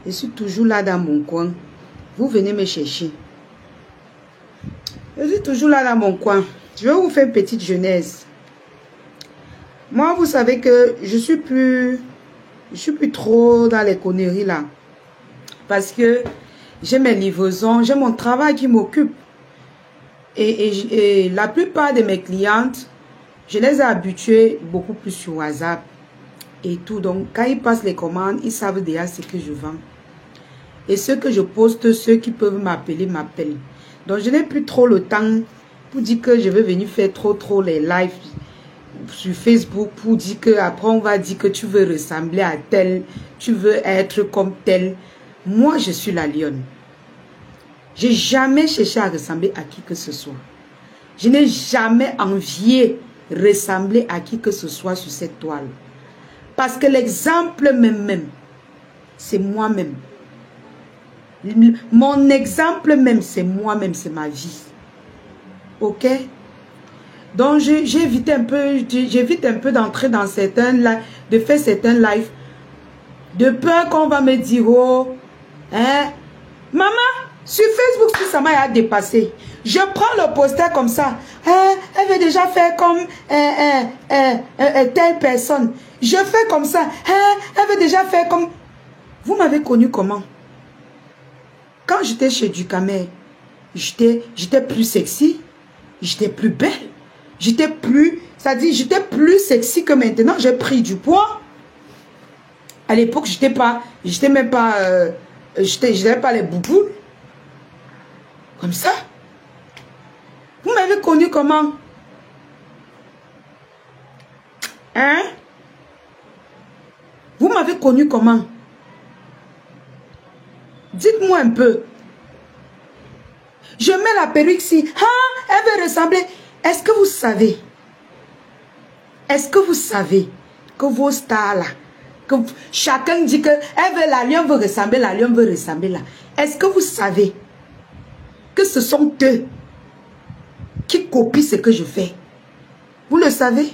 Je suis toujours là dans mon coin. Vous venez me chercher. Je suis toujours là dans mon coin. Je vais vous faire une petite genèse. Moi, vous savez que je suis plus trop dans les conneries là. Parce que j'ai mes livraisons, j'ai mon travail qui m'occupe. Et la plupart de mes clientes, je les ai habituées beaucoup plus sur WhatsApp et tout. Donc, quand ils passent les commandes, ils savent déjà ce que je vends. Et ce que je poste, ceux qui peuvent m'appeler, m'appellent. Donc, je n'ai plus trop le temps pour dire que je vais venir faire trop les lives sur Facebook pour dire que après on va dire que tu veux ressembler à tel, tu veux être comme tel. Moi, je suis la lionne. J'ai jamais cherché à ressembler à qui que ce soit. Je n'ai jamais envié ressembler à qui que ce soit sur cette toile. Parce que l'exemple même, c'est moi-même. Mon exemple même, c'est moi-même, c'est ma vie. Ok? Donc, j'évite un peu d'entrer dans certains lives, de faire certains lives, de peur qu'on va me dire, oh, hein, maman, sur Facebook, si ça m'a dépassé, je prends le poster comme ça, hein, elle veut déjà faire comme telle personne, je fais comme ça, hein, elle veut déjà faire comme... Vous m'avez connu comment? Quand j'étais chez Ducamel, j'étais plus sexy, j'étais plus belle, j'étais plus sexy que maintenant. J'ai pris du poids. À l'époque, j'étais pas les bouboules. Comme ça. Vous m'avez connu comment? Hein? Vous m'avez connu comment? Dites-moi un peu. Je mets la perruque ici. Ah, elle veut ressembler. Est-ce que vous savez? Est-ce que vous savez que vos stars là, que chacun dit que elle veut la lion veut ressembler, la lion veut ressembler là. Est-ce que vous savez que ce sont eux qui copient ce que je fais? Vous le savez?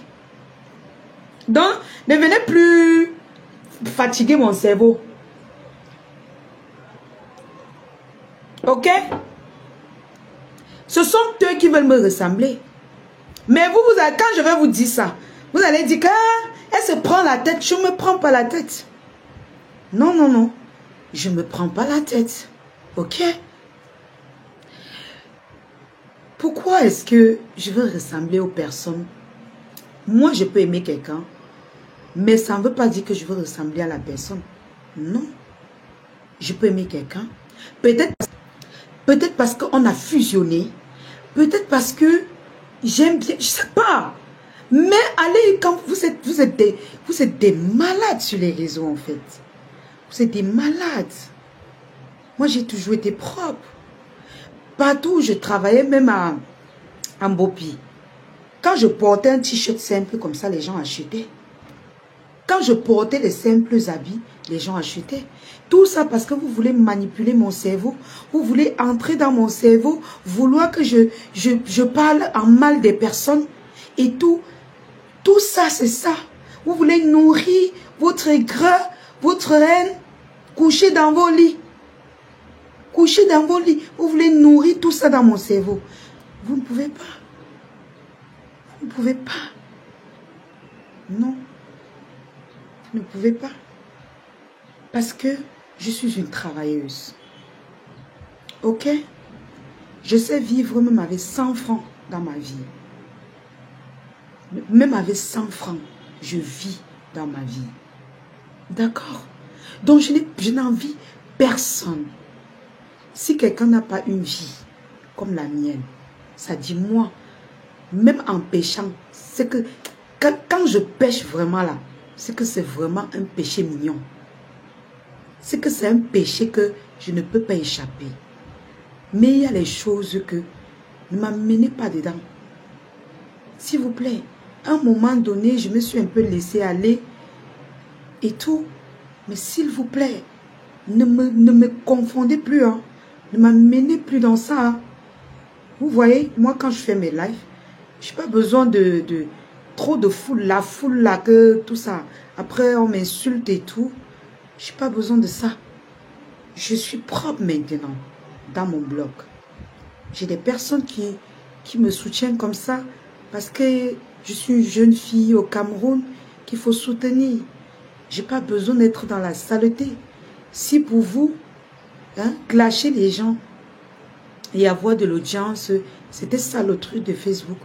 Donc, ne venez plus fatiguer mon cerveau. Ok? Ce sont eux qui veulent me ressembler. Mais quand je vais vous dire ça, vous allez dire qu'elle se prend la tête. Je ne me prends pas la tête. Non, non, non. Je ne me prends pas la tête. Ok? Pourquoi est-ce que je veux ressembler aux personnes? Moi, je peux aimer quelqu'un, mais ça ne veut pas dire que je veux ressembler à la personne. Non. Je peux aimer quelqu'un. Peut-être parce qu'on a fusionné. Peut-être parce que j'aime bien. Je ne sais pas. Mais allez, quand vous êtes des malades sur les réseaux, en fait. Vous êtes des malades. Moi, j'ai toujours été propre. Partout où je travaillais, même en Bopi. Quand je portais un t-shirt simple comme ça, les gens achetaient. Quand je portais les simples habits, les gens achetaient. Tout ça parce que vous voulez manipuler mon cerveau. Vous voulez entrer dans mon cerveau, vouloir que je parle en mal des personnes. Et tout ça, c'est ça. Vous voulez nourrir votre aigreur, votre haine, coucher dans vos lits. Coucher dans vos lits. Vous voulez nourrir tout ça dans mon cerveau. Vous ne pouvez pas. Vous ne pouvez pas. Non. Vous ne pouvez pas. Parce que je suis une travailleuse. Ok? Je sais vivre même avec 100 francs dans ma vie. Même avec 100 francs, je vis dans ma vie. D'accord? Donc je n'envie personne. Si quelqu'un n'a pas une vie comme la mienne, ça dit moi, même en péchant, c'est que quand je pêche vraiment là, c'est que c'est vraiment un péché mignon. C'est que c'est un péché que je ne peux pas échapper. Mais il y a les choses que ne m'amenez pas dedans. S'il vous plaît, à un moment donné, je me suis un peu laissé aller et tout. Mais s'il vous plaît, ne me confondez plus. Hein. Ne m'amenez plus dans ça. Hein. Vous voyez, moi quand je fais mes lives, je n'ai pas besoin de trop de foule. La foule là, que tout ça. Après, on m'insulte et tout. Je n'ai pas besoin de ça. je suis propre maintenant dans mon blog. J'ai des personnes qui me soutiennent comme ça parce que je suis une jeune fille au Cameroun qu'il faut soutenir. Je n'ai pas besoin d'être dans la saleté. Si pour vous, hein, clasher les gens et avoir de l'audience, c'était ça le truc de Facebook.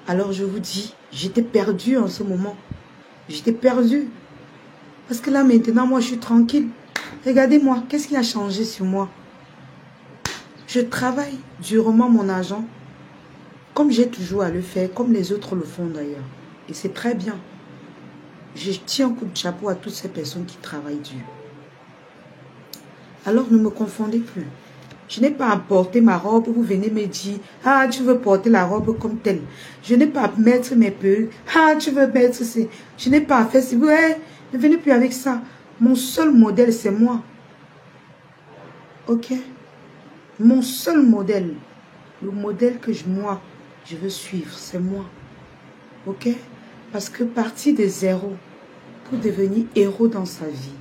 Alors je vous dis, j'étais perdue en ce moment. J'étais perdue. Parce que là maintenant, moi je suis tranquille. Regardez-moi, qu'est-ce qui a changé sur moi? Je travaille durement mon argent, comme j'ai toujours à le faire, comme les autres le font d'ailleurs. Et c'est très bien. Je tiens un coup de chapeau à toutes ces personnes qui travaillent dur. Alors ne me confondez plus. Je n'ai pas à porter ma robe, vous venez me dire, ah, tu veux porter la robe comme telle. Je n'ai pas à mettre mes perruques, ah, tu veux mettre ces... Je n'ai pas à faire ça. Ouais, ne venez plus avec ça. Mon seul modèle, c'est moi. Ok? Mon seul modèle, le modèle que moi, je veux suivre, c'est moi. Ok? Parce que partir de zéro pour devenir héros dans sa vie,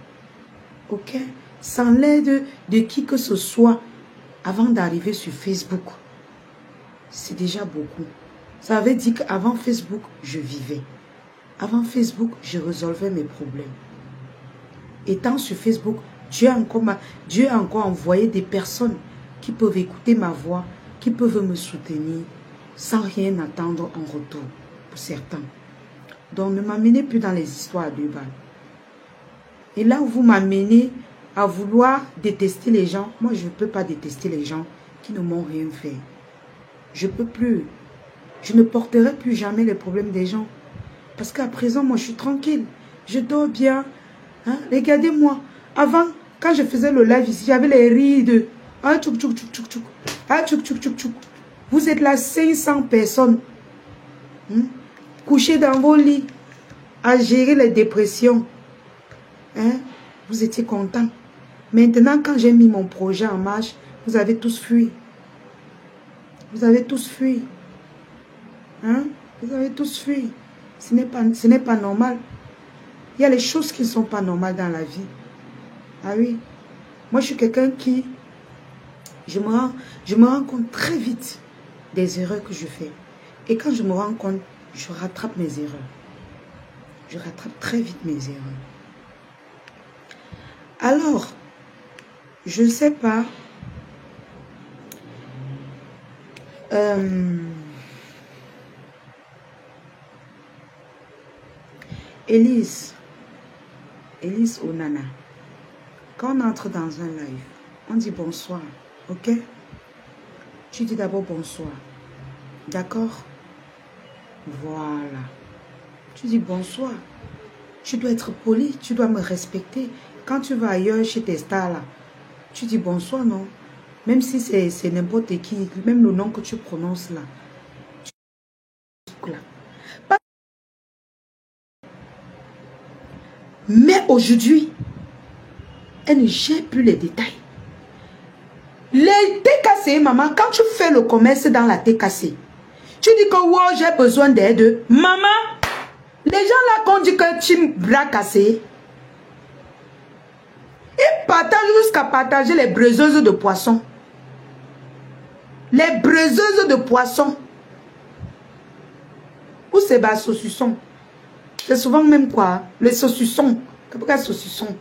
ok? Sans l'aide de qui que ce soit, avant d'arriver sur Facebook, c'est déjà beaucoup. Ça veut dire qu'avant Facebook, je vivais. Avant Facebook, je résolvais mes problèmes. Étant sur Facebook, Dieu a encore envoyé des personnes qui peuvent écouter ma voix, qui peuvent me soutenir, sans rien attendre en retour, pour certains. Donc, ne m'amenez plus dans les histoires à 2 balles. Et là où vous m'amenez à vouloir détester les gens, moi, je ne peux pas détester les gens qui ne m'ont rien fait. Je ne peux plus. Je ne porterai plus jamais les problèmes des gens. Parce qu'à présent, moi, je suis tranquille. Je dors bien. Hein? Regardez-moi. Avant, quand je faisais le live ici, j'avais les rides. Ah, tchouk, tchouk, tchouk, tchouk, tchouk. Ah, tchouk, tchouk, tchouk, tchouk. Vous êtes là, 500 personnes. Couchées dans vos lits. À gérer les dépressions. Hein? Vous étiez contents. Maintenant, quand j'ai mis mon projet en marche, vous avez tous fui. Vous avez tous fui. Hein? Vous avez tous fui. Ce n'est pas normal. Il y a les choses qui ne sont pas normales dans la vie. Ah oui. Moi, je suis quelqu'un qui... Je me rends compte très vite des erreurs que je fais. Et quand je me rends compte, je rattrape mes erreurs. Je rattrape très vite mes erreurs. Alors, je ne sais pas. Elise Onana, quand on entre dans un live, on dit bonsoir, ok? Tu dis d'abord bonsoir, d'accord? Voilà. Tu dis bonsoir. Tu dois être poli, tu dois me respecter. Quand tu vas ailleurs chez tes stars là, tu dis bonsoir, non? Même si c'est n'importe qui, même le nom que tu prononces là. Mais aujourd'hui, elle ne gère plus les détails. Les TKC, maman, quand tu fais le commerce dans la TKC, tu dis que wow, j'ai besoin d'aide. Maman, les gens là qu'on dit que tu bras cassé, ils partagent jusqu'à partager les braiseuses de poissons. Les braiseuses de poissons. Ou c'est bas saucisson. C'est souvent même quoi? Les saucissons. Pourquoi saucisson?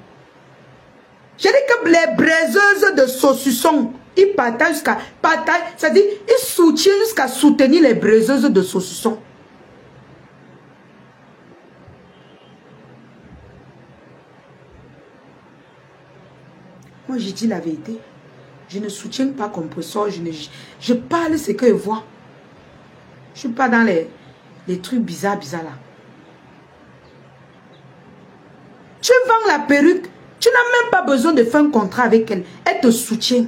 J'ai dit que les braiseuses de saucisson, ils partagent jusqu'à partager, c'est-à-dire ils soutiennent jusqu'à soutenir les braiseuses de saucisson. Moi, je dis la vérité. Je ne soutiens pas compresseur. Je parle ce que je vois. Je ne suis pas dans les trucs bizarres là. Tu vends la perruque. Tu n'as même pas besoin de faire un contrat avec elle. Elle te soutient.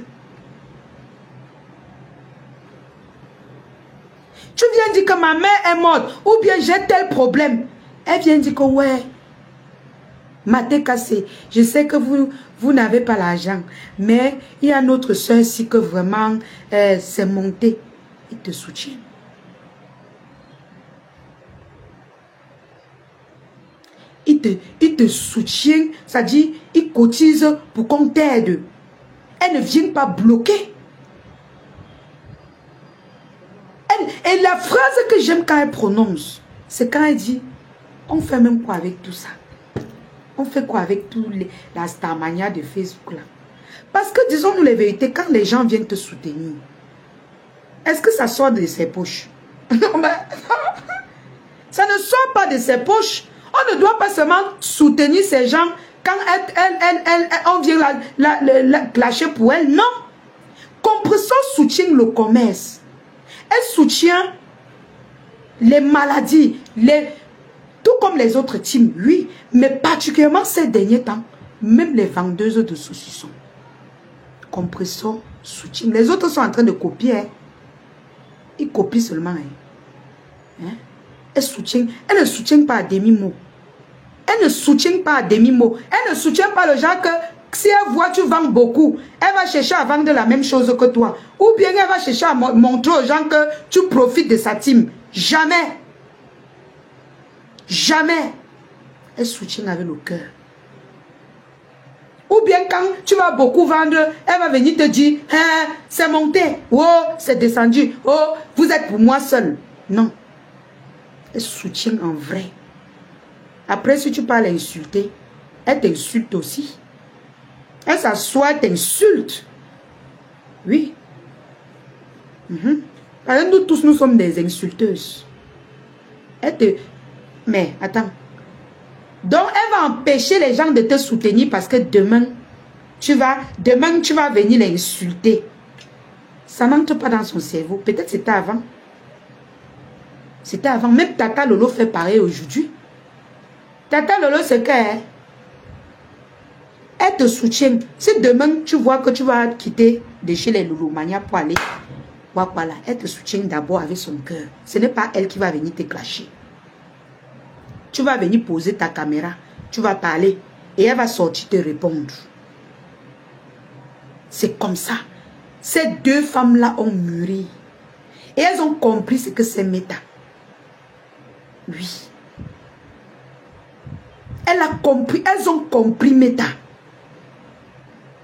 Tu viens dire que ma mère est morte. Ou bien j'ai tel problème. Elle vient dire que ouais. Maté cassé. Je sais que vous n'avez pas l'argent. Mais il y a notre soeur ici que vraiment c'est monté. Il te soutient. Il te soutient. C'est-à-dire, il cotise pour qu'on t'aide. elles ne viennent pas bloquer. Et la phrase que j'aime quand elle prononce, c'est quand elle dit, on fait même quoi avec tout ça? On fait quoi avec tout la starmania de Facebook là? Parce que disons-nous les vérités, quand les gens viennent te soutenir, est-ce que ça sort de ses poches? Non, mais ça ne sort pas de ses poches. On ne doit pas seulement soutenir ces gens quand on vient la clasher pour elle. Non. Compressor soutient le commerce. Elle soutient les maladies, tout comme les autres teams, oui. Mais particulièrement ces derniers temps, même les vendeuses de saucissons. Compressor soutient. Les autres sont en train de copier. Hein. Ils copient seulement. Hein. Elle ne soutient pas à demi-mot. Elle ne soutient pas à demi-mot. Elle ne soutient pas le genre que si elle voit que tu vends beaucoup, elle va chercher à vendre la même chose que toi. Ou bien elle va chercher à montrer aux gens que tu profites de sa team. Jamais. Jamais. Elle soutient avec le cœur. Ou bien quand tu vas beaucoup vendre, elle va venir te dire, hein, c'est monté, oh, c'est descendu, oh, vous êtes pour moi seul. Non. Elle soutient en vrai. Après, si tu parles insulter, elle t'insulte aussi. Elle s'assoit, elle t'insulte. Oui. Alors, nous tous, nous sommes des insulteuses. Mais, attends. Donc, elle va empêcher les gens de te soutenir parce que demain, tu vas venir l'insulter. Ça n'entre pas dans son cerveau. Peut-être c'était avant. C'était avant. Même Tata Lolo fait pareil aujourd'hui. Tata Lolo, c'est qu'elle te soutient. Si demain, tu vois que tu vas quitter de chez les Lolomania pour aller, voilà, elle te soutient d'abord avec son cœur. Ce n'est pas elle qui va venir te clasher. Tu vas venir poser ta caméra, tu vas parler et elle va sortir te répondre. C'est comme ça. Ces deux femmes-là ont mûri. Et elles ont compris ce que c'est méta. Oui. Elle a compris, elles ont compris méta.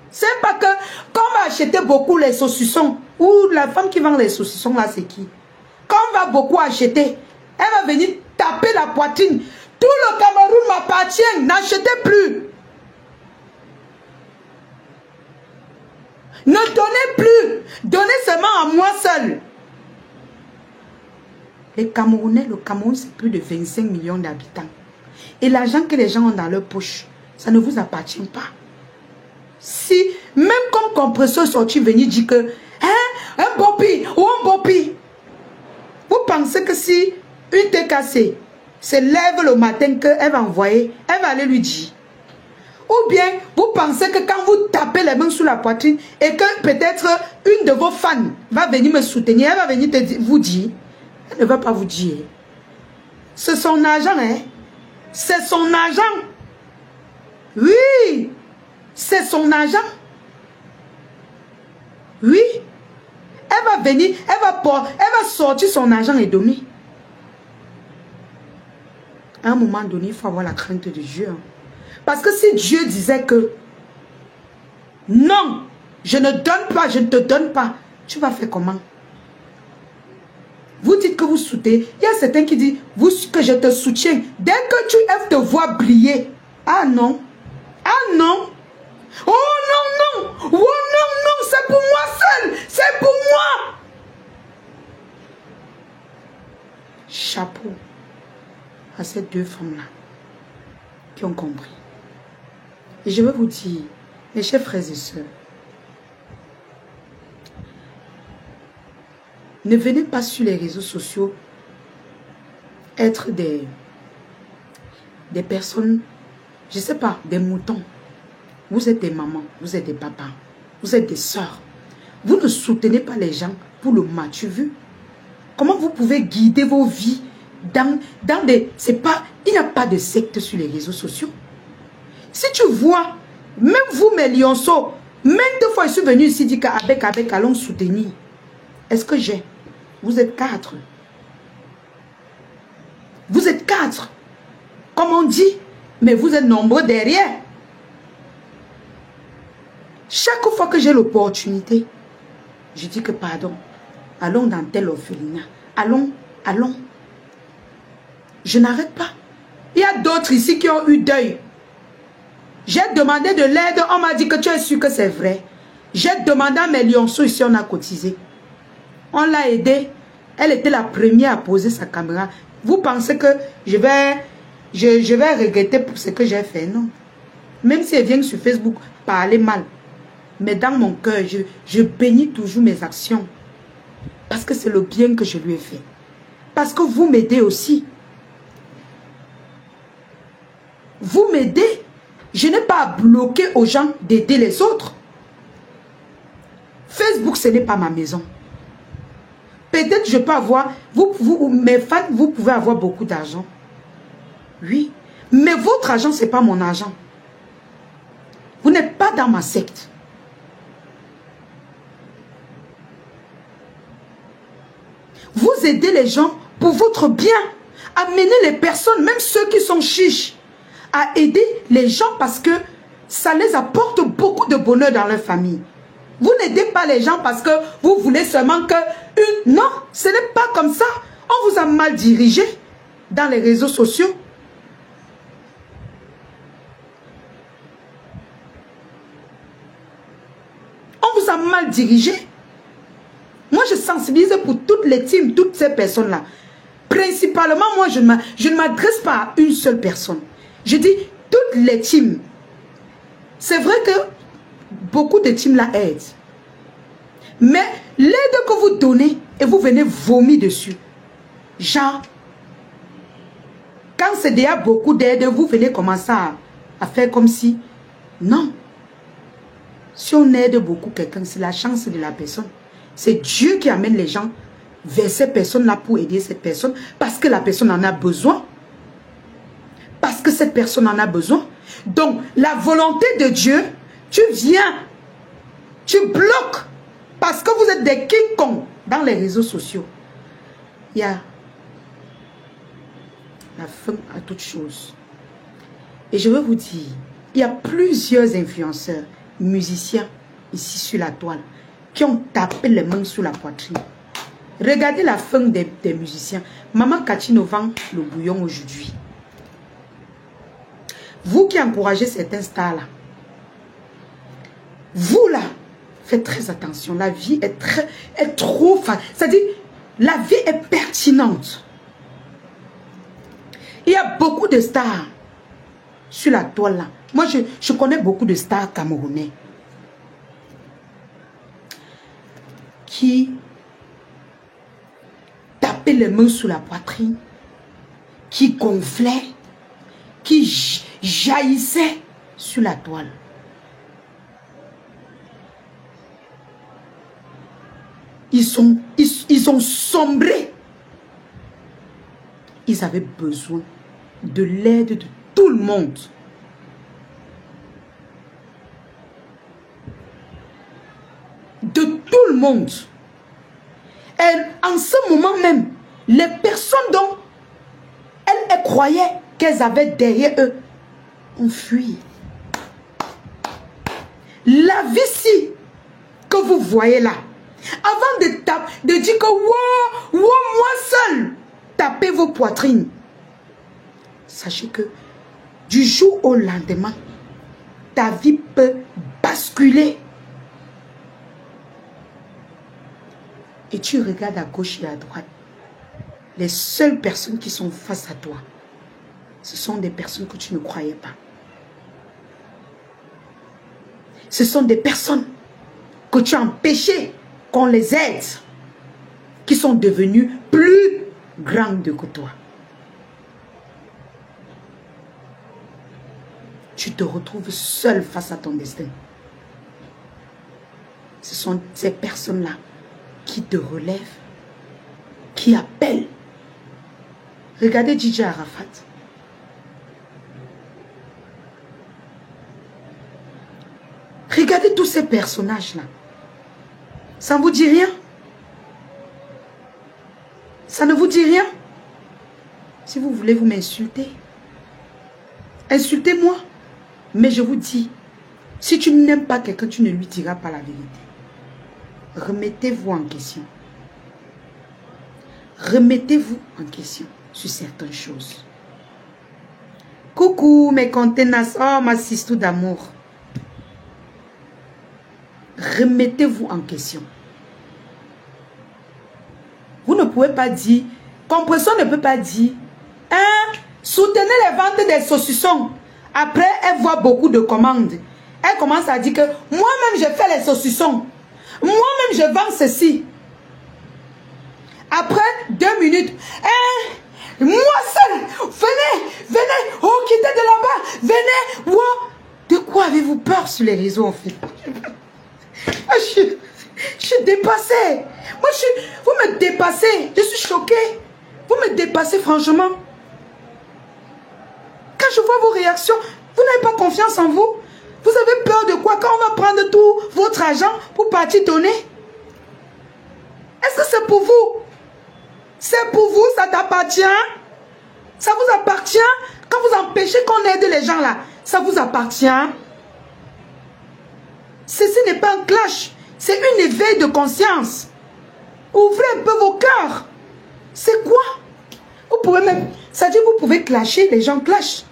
C'est pas que quand on va acheter beaucoup les saucissons, ou la femme qui vend les saucissons là, c'est qui? Quand on va beaucoup acheter, elle va venir taper la poitrine. Tout le Cameroun m'appartient, n'achetez plus. Ne donnez plus, donnez seulement à moi seul. Les Camerounais, le Cameroun c'est plus de 25 millions d'habitants. Et l'argent que les gens ont dans leur poche, ça ne vous appartient pas. Si, même comme compresseur sorti venir dire que, hein, un bopi ou un bopi, vous pensez que si une TKC se lève le matin qu'elle va envoyer, elle va aller lui dire. Ou bien, vous pensez que quand vous tapez les mains sous la poitrine et que peut-être une de vos fans va venir me soutenir, elle va venir vous dire, elle ne va pas vous dire. C'est son argent, hein. C'est son argent. Oui. C'est son argent. Oui. Elle va venir, elle va sortir son argent et donner. À un moment donné, il faut avoir la crainte de Dieu. Parce que si Dieu disait que non, je ne donne pas, je ne te donne pas, tu vas faire comment? Vous dites que vous soutenez. Il y a certains qui disent que je te soutiens. Dès que tu te vois briller. Ah non. Ah non. Oh non, non. Oh non, non. C'est pour moi seul. C'est pour moi. Chapeau à ces deux femmes-là qui ont compris. Et je veux vous dire, mes chers frères et sœurs, ne venez pas sur les réseaux sociaux être des personnes, je ne sais pas, des moutons. Vous êtes des mamans, vous êtes des papas, vous êtes des sœurs. Vous ne soutenez pas les gens pour le mal, tu veux? Comment vous pouvez guider vos vies dans des... C'est pas... Il n'y a pas de secte sur les réseaux sociaux. Si tu vois, même vous, mes lionceaux, même deux fois je suis venu ici dire qu'avec allons soutenir. Est-ce que j'ai? Vous êtes 4. Vous êtes 4. Comme on dit, mais vous êtes nombreux derrière. Chaque fois que j'ai l'opportunité, je dis que pardon, allons dans tel orphelinat. Allons, allons. Je n'arrête pas. Il y a d'autres ici qui ont eu deuil. J'ai demandé de l'aide, on m'a dit que tu es sûr que c'est vrai. J'ai demandé à mes lionceaux ici, on a cotisé. On l'a aidée. Elle était la première à poser sa caméra. Vous pensez que je vais regretter pour ce que j'ai fait? Non. Même si elle vient sur Facebook parler mal. Mais dans mon cœur, je bénis toujours mes actions. Parce que c'est le bien que je lui ai fait. Parce que vous m'aidez aussi. Vous m'aidez. Je n'ai pas à bloquer aux gens d'aider les autres. Facebook, ce n'est pas ma maison. Peut-être je peux avoir, mes fans, vous pouvez avoir beaucoup d'argent. Oui. Mais votre argent, ce n'est pas mon argent. Vous n'êtes pas dans ma secte. Vous aidez les gens pour votre bien. Amenez les personnes, même ceux qui sont chiches, à aider les gens parce que ça les apporte beaucoup de bonheur dans leur famille. Vous n'aidez pas les gens parce que vous voulez seulement que... Non, ce n'est pas comme ça. On vous a mal dirigé dans les réseaux sociaux. On vous a mal dirigé. Moi, je sensibilise pour toutes les teams, toutes ces personnes-là. Principalement, moi, je ne m'adresse pas à une seule personne. Je dis toutes les teams. C'est vrai que beaucoup de teams la aident. Mais l'aide que vous donnez et vous venez vomir dessus. Genre, quand c'est déjà beaucoup d'aide, vous venez commencer à faire comme si... Non. Si on aide beaucoup quelqu'un, c'est la chance de la personne. C'est Dieu qui amène les gens vers ces personnes-là pour aider cette personne parce que la personne en a besoin. Parce que cette personne en a besoin. Donc, la volonté de Dieu, tu viens, tu bloques parce que vous êtes des King Kong dans les réseaux sociaux. Il y a la fin à toute chose. Et je veux vous dire, il y a plusieurs influenceurs, musiciens ici sur la toile qui ont tapé les mains sur la poitrine. Regardez la fin des musiciens. Maman Kachino vend le bouillon aujourd'hui. Vous qui encouragez certains stars-là, vous là, faites très attention. La vie est trop facile. C'est-à-dire, la vie est pertinente. Il y a beaucoup de stars sur la toile là. Moi, je connais beaucoup de stars camerounais qui tapaient les mains sous la poitrine, qui gonflaient, qui jaillissaient sur la toile. Ils ont sombré. Ils avaient besoin de l'aide de tout le monde. De tout le monde. Et en ce moment même, les personnes dont elles croyaient qu'elles avaient derrière eux ont fui. La vie que vous voyez là, avant de dire que wow, moi seul, tapez vos poitrines. Sachez que du jour au lendemain, ta vie peut basculer. Et tu regardes à gauche et à droite. Les seules personnes qui sont face à toi, ce sont des personnes que tu ne croyais pas. Ce sont des personnes que tu as empêchées qu'on les aide, qui sont devenues plus grandes que toi. Tu te retrouves seul face à ton destin. Ce sont ces personnes-là qui te relèvent, qui appellent. Regardez DJ Arafat. Regardez tous ces personnages-là. Ça ne vous dit rien? Ça ne vous dit rien? Si vous voulez, vous m'insultez. Insultez-moi. Mais je vous dis, Si tu n'aimes pas quelqu'un, tu ne lui diras pas la vérité. Remettez-vous en question. Remettez-vous en question sur certaines choses. Coucou mes contenants, oh ma sistou d'amour. Remettez-vous en question. Vous ne pouvez pas dire, Compression ne peut pas dire, hein, soutenez les ventes des saucissons. Après, elle voit beaucoup de commandes. Elle commence à dire que moi-même, je fais les saucissons. Moi-même, je vends ceci. Après 2 minutes, hein, moi seul, venez, oh, quittez de là-bas, venez, wow. De quoi avez-vous peur sur les réseaux, en fait? Je suis dépassée. Moi, vous me dépassez. Je suis choquée. Vous me dépassez, franchement. Quand je vois vos réactions, vous n'avez pas confiance en vous. Vous avez peur de quoi? Quand on va prendre tout votre argent pour partir donner? Est-ce que c'est pour vous? C'est pour vous, ça t'appartient? Ça vous appartient? Quand vous empêchez qu'on aide les gens là, ça vous appartient? Ceci n'est pas un clash, c'est une éveil de conscience. Ouvrez un peu vos cœurs. C'est quoi? Vous pouvez même, ça dit vous pouvez clasher, les gens clashent.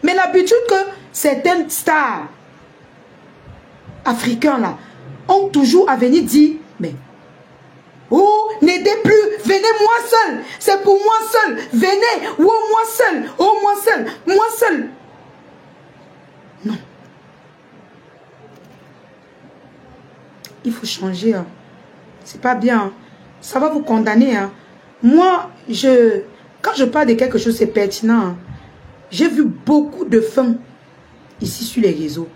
Mais l'habitude que certaines stars africains là ont toujours à venir dire, mais oh, n'aidez plus, venez moi seul, c'est pour moi seul, venez, oh moi seul, oh moi seul, moi seul. Non. Il faut changer. Hein. C'est pas bien. Hein. Ça va vous condamner. Hein. Moi, quand je parle de quelque chose, c'est pertinent. Hein. J'ai vu beaucoup de femmes ici sur les réseaux.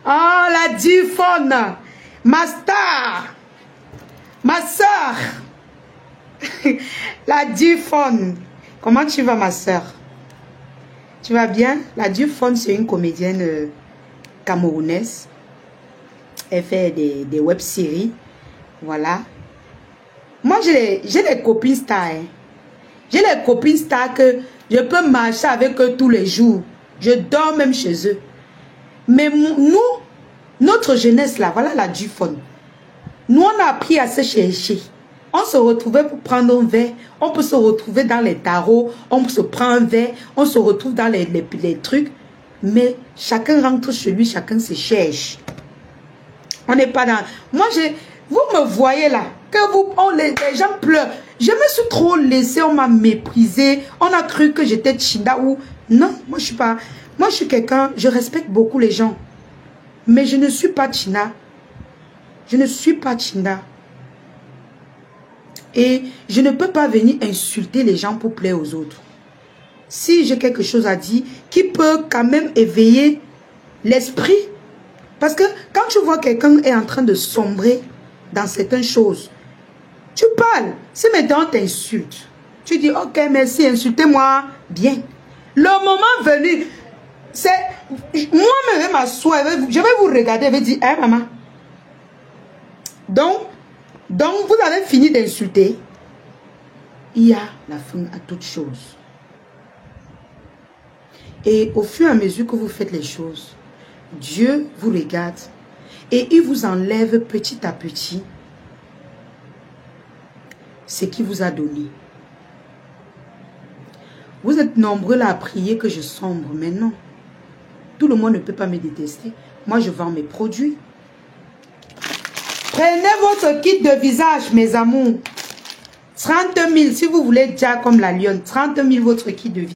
Ah, la Difone, ma star, ma soeur, la Difone. Comment tu vas, ma soeur? Tu vas bien? La Difone, c'est une comédienne camerounaise. Elle fait des web-séries. Voilà. Moi, j'ai des copines stars. Hein. J'ai des copines stars que je peux marcher avec eux tous les jours. Je dors même chez eux. Mais nous, notre jeunesse là, voilà la Difone. Nous, on a appris à se chercher. On se retrouvait pour prendre un verre. On peut se retrouver dans les tarots. On se prend un verre. On se retrouve dans les trucs. Mais chacun rentre chez lui, chacun se cherche. On n'est pas dans... Moi, vous me voyez là, que les gens pleurent. Je me suis trop laissée, on m'a méprisé. On a cru que j'étais Tchinda ou... Non, moi, je suis pas... Moi, je suis quelqu'un, je respecte beaucoup les gens. Mais je ne suis pas Tchinda. Je ne suis pas Tchinda. Et je ne peux pas venir insulter les gens pour plaire aux autres. Si j'ai quelque chose à dire qui peut quand même éveiller l'esprit... Parce que quand tu vois quelqu'un est en train de sombrer dans certaines choses, tu parles. Si maintenant on t'insulte, tu dis, ok, merci, insultez-moi, bien. Le moment venu, c'est... Moi-même, je vais m'asseoir, je vais vous regarder, je vais dire, hein, maman. Donc, vous avez fini d'insulter. Il y a la fin à toute chose. Et au fur et à mesure que vous faites les choses, Dieu vous regarde et il vous enlève petit à petit ce qu'il vous a donné. Vous êtes nombreux là à prier que je sombre, mais non. Tout le monde ne peut pas me détester. Moi, je vends mes produits. Prenez votre kit de visage, mes amours. 30 000, si vous voulez déjà comme la lionne, 30 000 votre kit de visage.